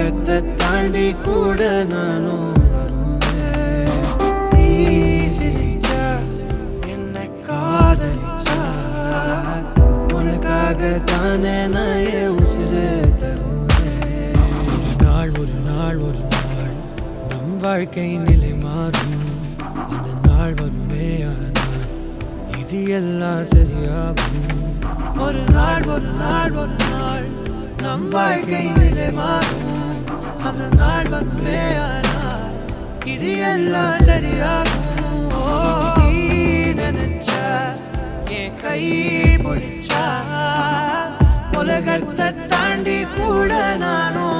உலகத்தை தாண்டி கூட நானும் வருவேன். நீ சிரிச்சா என்ன காதலிச்சா உனக்காக தானே நான் என் உசிரை தருவேன். ஒரு நாள் நம் வாழ்க்கை நிலை மாறும். அந்த நாள் வருமே ஆனால் இது எல்லாம் சரியாகும். ஒரு நாள் நம் வாழ்க்கை நிலை மாறும். அந்த நாள் வருமே ஆனால் இது எல்லாம் சரியாகும். நீ நினைச்சா என் கை பிடிச்சா உலகத்தை தாண்டி கூட நானும்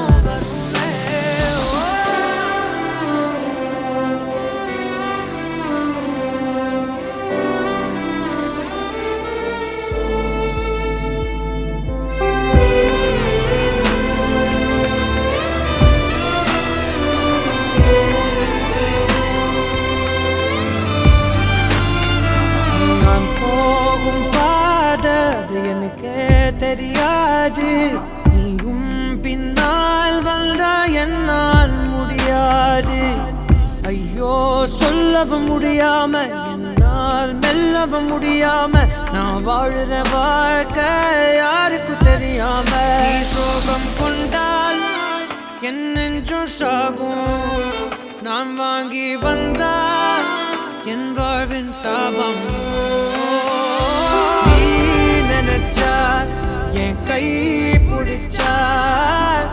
எனக்கே தெரியாது. நீயும் பின்னால் வந்தா என்னால் முடியாது. ஐயோ சொல்லவும் முடியாம என்னால் மெல்லவும் முடியாம நான் வாழுற வாழ்க்கை யாருக்கு தெரியாம. நீ சோகம் கொண்டால் என் நெஞ்சும் சாகும். நான் வாங்கி வந்தால் என் வாழ்வின் சாபம். என் கை பிடிச்சார்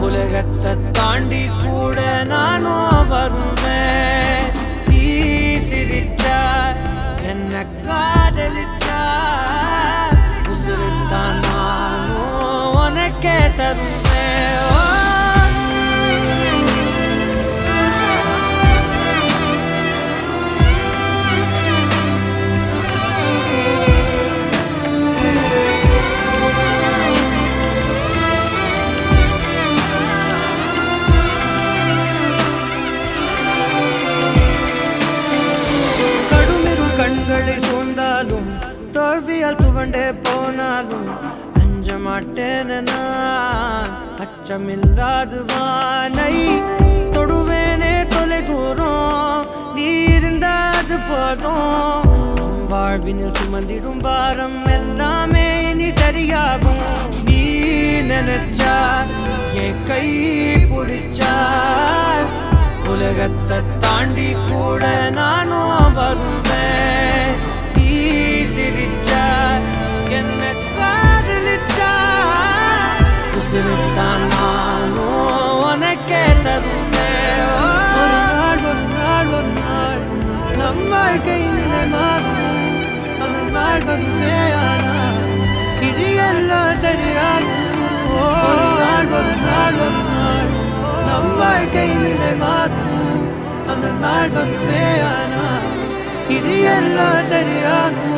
உலகத்தை தாண்டி கூட நானும் வருவேன். நீ சிரிச்சார் என்ன காதலிச்சார் உசுருத்தான் நானும் உனக்கே தருவேன். சூழ்ந்தாலும் தோல்வியால் துவண்டே போனாலும் அஞ்ச மாட்டேன். நான் அச்சமில்லாது வானை தொடுவேனே தொலை தூரம். நீ இருந்தாது போதும். நம் வாழ்வினில் சுமந்திடும் பாரம் எல்லாமே நீ சரியாகும். நீ நினைச்சா என் கை பிடிச்சா உலகத்தை தாண்டி கூட நானும் வருவேன். நீ சிரிச்சா என்ன காதலிச்சா உசுருத்தான் நானும் உனக்கே தருவேன். ஒரு நாள் நம் வாழ்க்கை நிலை மாறும். அந்த நாள் வருமே ஆனால் இது எல்லாம் சரியாகும். ஒரு நாள் நம் வாழ்க்கை நிலை மாறும். அந்த நாள் வருமே ஆனால் இது எல்லாம் சரியாகும்.